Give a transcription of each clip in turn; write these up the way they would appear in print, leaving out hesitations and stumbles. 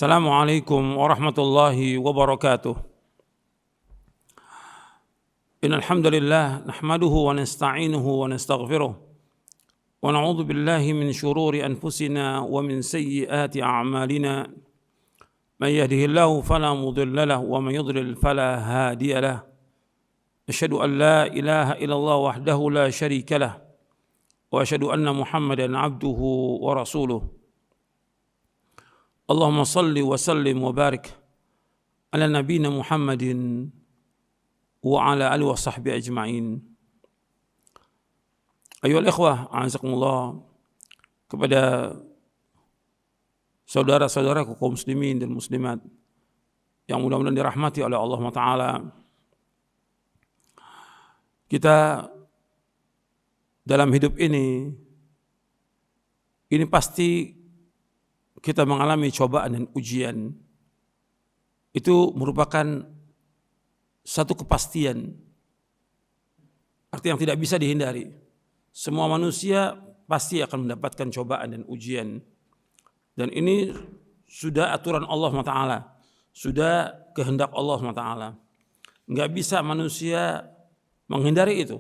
Assalamualaikum warahmatullahi wabarakatuh. Innal hamdalillah nahmaduhu wa nasta'inuhu wa nastaghfiruh wa na'udzu billahi min shururi anfusina wa min sayyiati a'malina. Man yahdihillahu fala mudilla lahu wa man yudlil fala hadiya lahu. Asyhadu an la ilaha illallah wahdahu la syarika lah wa asyhadu anna Muhammadan abduhu wa rasuluh. Allahumma salli wa sallim wa barik ala nabiyina Muhammadin wa ala alihi wa sahbihi ajma'in. Ayyuhal ikhwah, a'azakumullah, kepada saudara-saudaraku kaum muslimin dan muslimat yang mudah-mudahan dirahmati oleh Allah Ta'ala. Kita dalam hidup ini pasti kita mengalami cobaan dan ujian. Itu merupakan satu kepastian, arti yang tidak bisa dihindari. Semua manusia pasti akan mendapatkan cobaan dan ujian. Dan ini sudah aturan Allah Ta'ala, sudah kehendak Allah Ta'ala. Enggak bisa manusia menghindari itu.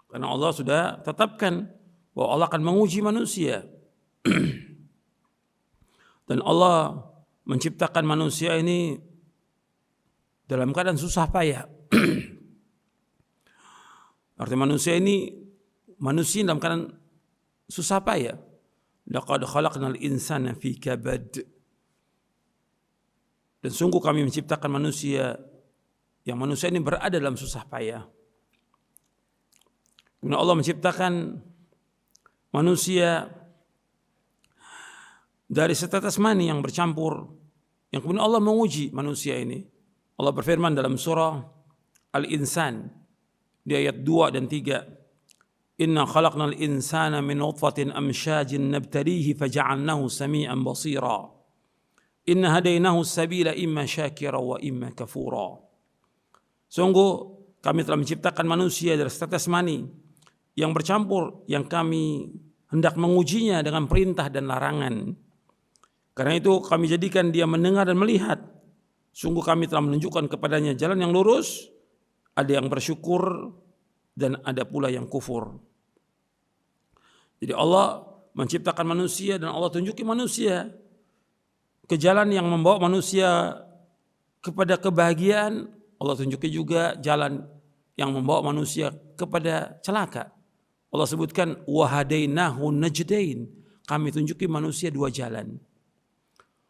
Karena Allah sudah tetapkan bahwa Allah akan menguji manusia. Dan Allah menciptakan manusia ini dalam keadaan susah payah. Artinya manusia dalam keadaan susah payah. Laqad khalaqnal insana fi kabad. Dan sungguh kami menciptakan manusia ini berada dalam susah payah. Kemudian Allah menciptakan manusia dari setetes mani yang bercampur, yang kemudian Allah menguji manusia ini. Allah berfirman dalam surah Al-Insan di ayat 2 dan 3, Inna khalaqnal insana min nutfatin amsyajin nabtalihi faja'alnahu sami'an basira. Inna hadainahu sabila imma syakira wa imma kafura. Sungguh kami telah menciptakan manusia dari setetes mani yang bercampur, yang kami hendak mengujinya dengan perintah dan larangan. Karena itu kami jadikan dia mendengar dan melihat. Sungguh kami telah menunjukkan kepadanya jalan yang lurus. Ada yang bersyukur dan ada pula yang kufur. Jadi Allah menciptakan manusia dan Allah tunjuki manusia ke jalan yang membawa manusia kepada kebahagiaan. Allah tunjuki juga jalan yang membawa manusia kepada celaka. Allah sebutkan wahadainahu najdain. Kami tunjuki manusia dua jalan.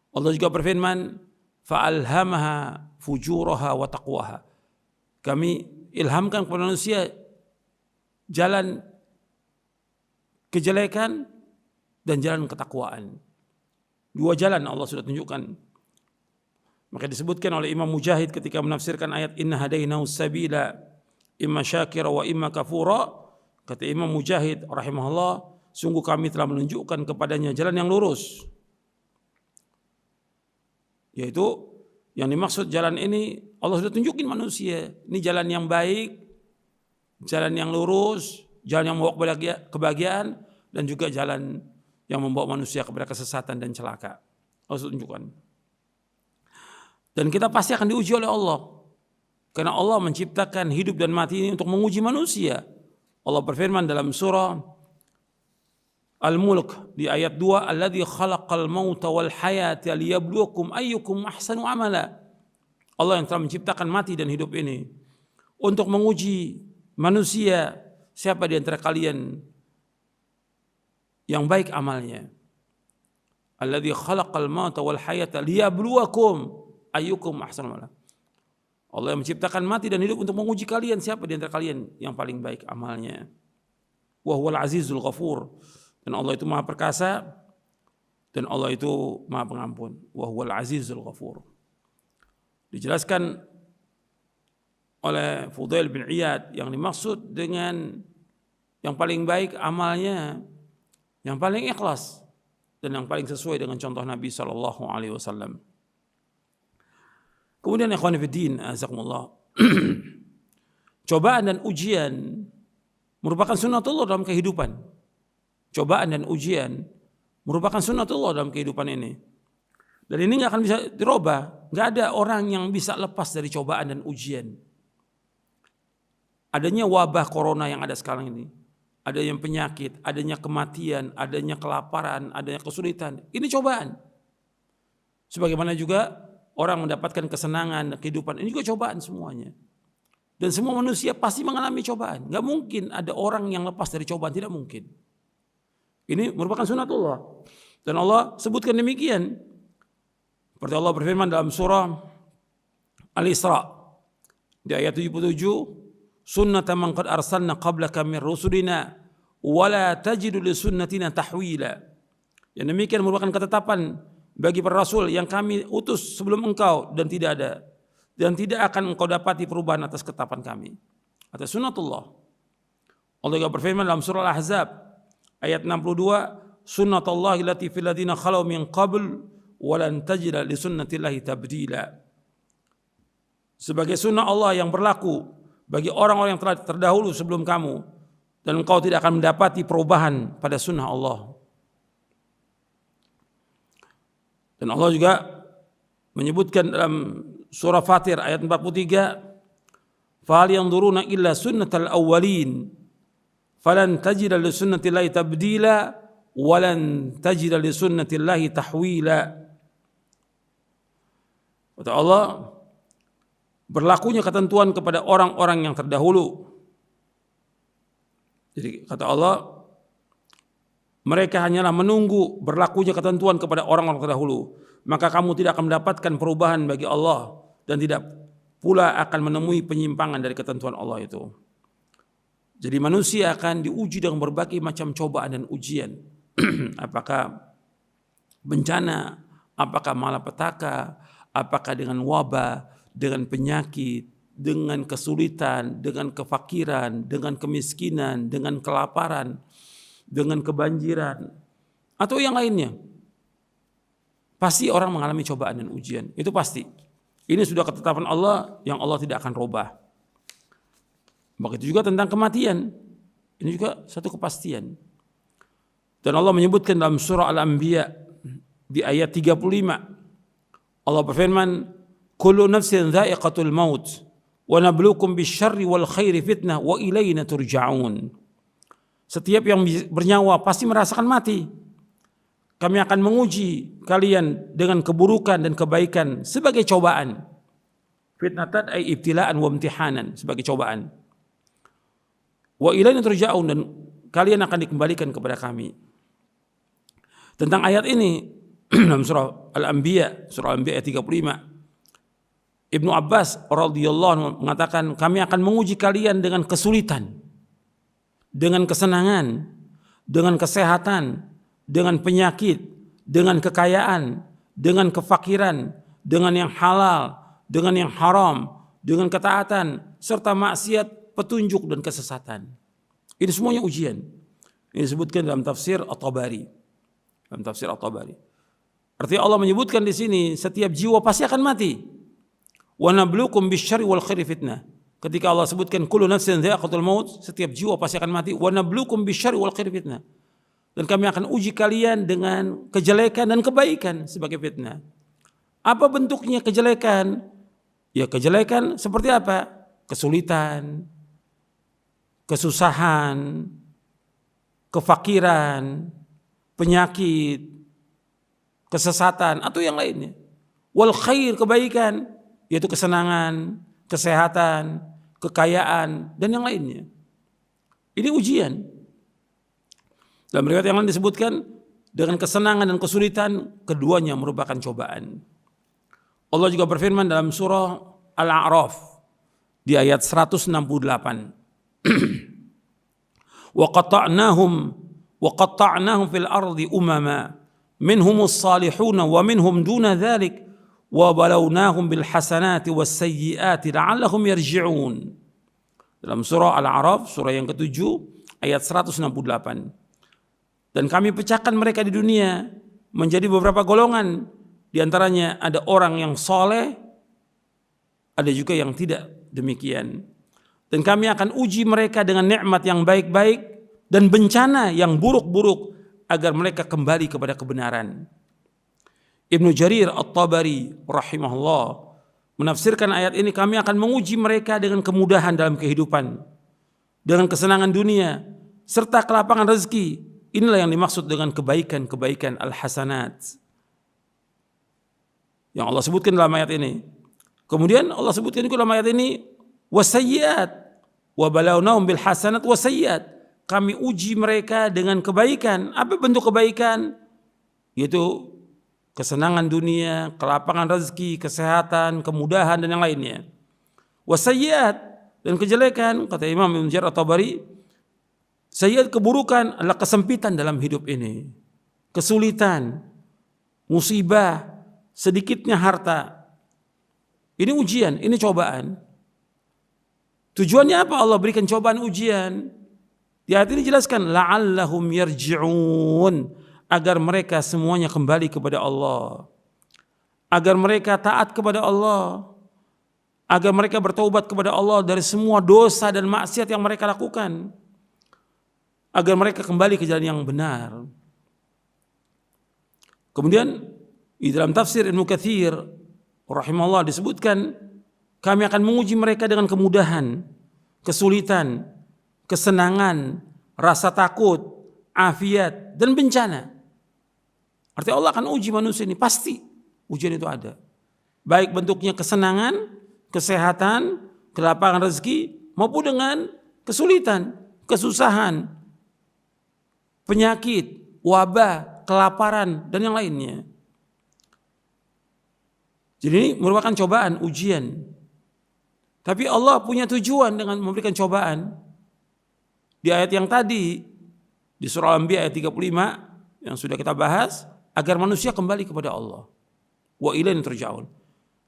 Allah juga berfirman, fa'alhamaha fujuraha wa taqwaha. Kami ilhamkan kepada manusia jalan kejelekan dan jalan ketakwaan. Dua jalan Allah sudah tunjukkan. Maka disebutkan oleh Imam Mujahid ketika menafsirkan ayat inna hadainahu sabila imma syakira wa imma kafura. Kata Imam Mujahid rahimahullah, sungguh kami telah menunjukkan kepadanya jalan yang lurus. Yaitu yang dimaksud jalan ini Allah sudah tunjukin manusia. Ini jalan yang baik, jalan yang lurus, jalan yang membawa kebahagiaan, dan juga jalan yang membawa manusia kepada kesesatan dan celaka. Allah sudah tunjukkan. Dan kita pasti akan diuji oleh Allah. Karena Allah menciptakan hidup dan mati ini untuk menguji manusia. Allah berfirman dalam surah Al-Mulk di ayat 2, alladzi khalaqal mauta wal hayata liyabluwakum ayyukum ahsanu amala. Allah yang telah menciptakan mati dan hidup ini untuk menguji manusia, siapa di antara kalian yang baik amalnya. Alladzi khalaqal mauta wal hayata liyabluwakum ayyukum ahsanu amala. Allah yang menciptakan mati dan hidup untuk menguji kalian, siapa di antara kalian yang paling baik amalnya. Wa huwal azizul ghafur. Dan Allah itu maha perkasa dan Allah itu maha pengampun. Wa huwal azizul ghafur. Dijelaskan oleh Fudail bin Iyad yang dimaksud dengan yang paling baik amalnya, yang paling ikhlas dan yang paling sesuai dengan contoh Nabi SAW. Kemudian ikhwan fillah, azakumullah, cobaan dan ujian merupakan sunnatullah dalam kehidupan. Cobaan dan ujian merupakan sunnatullah dalam kehidupan ini. Dan ini nggak akan bisa dirubah. Nggak ada orang yang bisa lepas dari cobaan dan ujian. Adanya wabah corona yang ada sekarang ini, adanya penyakit, adanya kematian, adanya kelaparan, adanya kesulitan. Ini cobaan. Sebagaimana juga orang mendapatkan kesenangan, kehidupan. Ini juga cobaan semuanya. Dan semua manusia pasti mengalami cobaan. Nggak mungkin ada orang yang lepas dari cobaan, tidak mungkin. Ini merupakan sunatullah. Dan Allah sebutkan demikian. Seperti Allah berfirman dalam surah Al-Isra di ayat 77, sunnata man qad arsalna qablaka min rusulina wala tajidu li sunnatina tahwila. Yang demikian merupakan ketetapan bagi para rasul yang kami utus sebelum engkau dan tidak akan engkau dapati perubahan atas ketetapan kami. Atas sunnatullah. Allah juga berfirman dalam surah Al-Ahzab ayat 62, sunnatullahi allati fil ladina khalau min qabl walan tajida li sunnatillahi tabdila. Sebagai sunnah Allah yang berlaku bagi orang-orang yang telah terdahulu sebelum kamu, dan engkau tidak akan mendapati perubahan pada sunnah Allah. Dan Allah juga menyebutkan dalam surah Fatir ayat 43, fahal yanzuruna illa sunnatal awwalin falan tajida li sunnatillahi tabdila walan tajida li sunnatillahi tahwila. Kata Allah, berlakunya ketentuan kepada orang-orang yang terdahulu. Jadi kata Allah, mereka hanyalah menunggu berlakunya ketentuan kepada orang-orang terdahulu. Maka kamu tidak akan mendapatkan perubahan bagi Allah dan tidak pula akan menemui penyimpangan dari ketentuan Allah itu. Jadi manusia akan diuji dengan berbagai macam cobaan dan ujian. Apakah bencana, apakah malapetaka, apakah dengan wabah, dengan penyakit, dengan kesulitan, dengan kefakiran, dengan kemiskinan, dengan kelaparan, dengan kebanjiran, atau yang lainnya. Pasti orang mengalami cobaan dan ujian. Itu pasti. Ini sudah ketetapan Allah yang Allah tidak akan rubah. Begitu juga tentang kematian. Ini juga satu kepastian. Dan Allah menyebutkan dalam surah Al-Anbiya di ayat 35. Allah berfirman, kullu nafsin dha'iqatul maut wa nabluukum bisyarri wal khairi fitnah wa ilaina turja'un. Setiap yang bernyawa pasti merasakan mati. Kami akan menguji kalian dengan keburukan dan kebaikan sebagai cobaan. Fitnatan ay ibtilaan wa imtihanan, sebagai cobaan. Wa ilaina turja'un, dan kalian akan dikembalikan kepada kami. Tentang ayat ini dalam surah Al-Anbiya, surah Al-Anbiya ayat 35, Ibnu Abbas radhiyallahu anhu mengatakan, kami akan menguji kalian dengan kesulitan, dengan kesenangan, dengan kesehatan, dengan penyakit, dengan kekayaan, dengan kefakiran, dengan yang halal, dengan yang haram, dengan ketaatan, serta maksiat, petunjuk dan kesesatan. Ini semuanya ujian. Ini disebutkan dalam tafsir At-Tabari. Dalam tafsir At-Tabari. Artinya Allah menyebutkan di sini setiap jiwa pasti akan mati. Wa nabluukum bisyarri wal khairi fitnah. Ketika Allah sebutkan kullu nafsin dha'iqatul maut, setiap jiwa pasti akan mati. Wa nabluukum bisyarri wal khairi fitnah. Dan kami akan uji kalian dengan kejelekan dan kebaikan sebagai fitnah. Apa bentuknya kejelekan? Ya kejelekan seperti apa? Kesulitan, kesusahan, kefakiran, penyakit, kesesatan atau yang lainnya. Wal khair, kebaikan, yaitu kesenangan, kesehatan, kekayaan dan yang lainnya. Ini ujian. Dalam riwayat yang lain disebutkan dengan kesenangan dan kesulitan, keduanya merupakan cobaan. Allah juga berfirman dalam surah Al-A'raf di ayat 168. Wa qatta'nahum fil ardi umama minhumus salihun wa minhum duna dzalik wa balawnahum bil hasanati was sayyiati la'allahum yarji'un. Dalam surah Al-A'raf, surah yang ke-7 ayat 168. Dan kami pecahkan mereka di dunia menjadi beberapa golongan. Di antaranya ada orang yang soleh, ada juga yang tidak demikian. Dan kami akan uji mereka dengan nikmat yang baik-baik dan bencana yang buruk-buruk agar mereka kembali kepada kebenaran. Ibnu Jarir At-Tabari rahimahullah menafsirkan ayat ini, kami akan menguji mereka dengan kemudahan dalam kehidupan, dengan kesenangan dunia, serta kelapangan rezeki. Inilah yang dimaksud dengan kebaikan-kebaikan al-hasanat yang Allah sebutkan dalam ayat ini. Kemudian Allah sebutkan juga dalam ayat ini wasayyiat wa balawnahum bil hasanat wasayyiat. Kami uji mereka dengan kebaikan. Apa bentuk kebaikan? Yaitu kesenangan dunia, kelapangan rezeki, kesehatan, kemudahan dan yang lainnya. Wasayyiat, dan kejelekan, kata Imam Ibnu Jarir At-Tabari, sayyiat keburukan adalah kesempitan dalam hidup ini, kesulitan, musibah, sedikitnya harta. Ini ujian, ini cobaan. Tujuannya apa Allah berikan cobaan ujian? Di ayat ini jelaskan la'allahum yarji'un, agar mereka semuanya kembali kepada Allah, agar mereka taat kepada Allah, agar mereka bertaubat kepada Allah dari semua dosa dan maksiat yang mereka lakukan, agar mereka kembali ke jalan yang benar. Kemudian di dalam tafsir Ibnu Katsir rahimahullah disebutkan, kami akan menguji mereka dengan kemudahan, kesulitan, kesenangan, rasa takut, afiat, dan bencana. Artinya Allah akan uji manusia ini, pasti ujian itu ada. Baik bentuknya kesenangan, kesehatan, kelapangan rezeki, maupun dengan kesulitan, kesusahan, penyakit, wabah, kelaparan, dan yang lainnya. Jadi ini merupakan cobaan, ujian. Tapi Allah punya tujuan dengan memberikan cobaan. Di ayat yang tadi, di surah Al-Anbiya ayat 35 yang sudah kita bahas, agar manusia kembali kepada Allah. Wa ilaihi turja'un.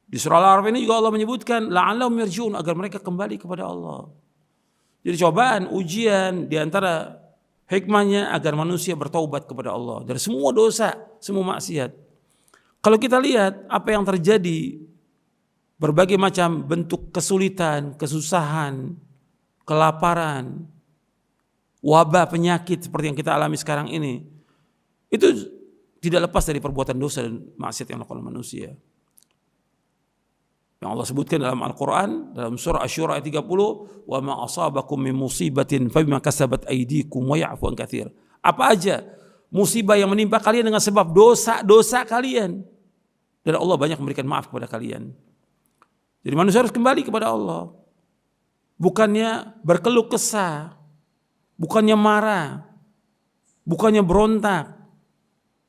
Di surah Al-A'raf ini juga Allah menyebutkan la'allahum yarji'un, agar mereka kembali kepada Allah. Jadi cobaan, ujian, di antara hikmahnya agar manusia bertaubat kepada Allah dari semua dosa, semua maksiat. Kalau kita lihat apa yang terjadi, berbagai macam bentuk kesulitan, kesusahan, kelaparan, wabah, penyakit seperti yang kita alami sekarang ini, itu tidak lepas dari perbuatan dosa dan maksiat yang dilakukan manusia. Yang Allah sebutkan dalam Al-Quran, dalam surah Asy-Syura ayat 30, wa ma asabakum min musibatin fabima kasabat aydikum wa ya'fu an katsir. Apa aja musibah yang menimpa kalian dengan sebab dosa-dosa kalian, dan Allah banyak memberikan maaf kepada kalian. Jadi manusia harus kembali kepada Allah, bukannya berkeluh kesah, bukannya marah, bukannya berontak,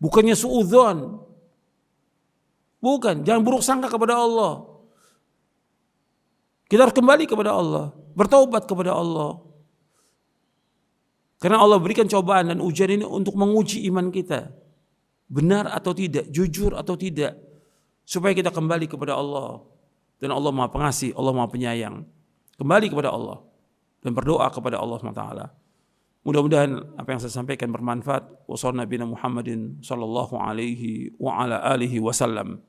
bukannya suudzon. Bukan, jangan buruk sangka kepada Allah. Kita harus kembali kepada Allah, bertaubat kepada Allah. Karena Allah berikan cobaan dan ujian ini untuk menguji iman kita, benar atau tidak, jujur atau tidak, supaya kita kembali kepada Allah. Dan Allah Maha Pengasih, Allah Maha Penyayang. Kembali kepada Allah dan berdoa kepada Allah SWT. Mudah-mudahan apa yang saya sampaikan bermanfaat. Wassallallahu Nabi Muhammadin sallallahu alaihi wa ala alihi wasallam.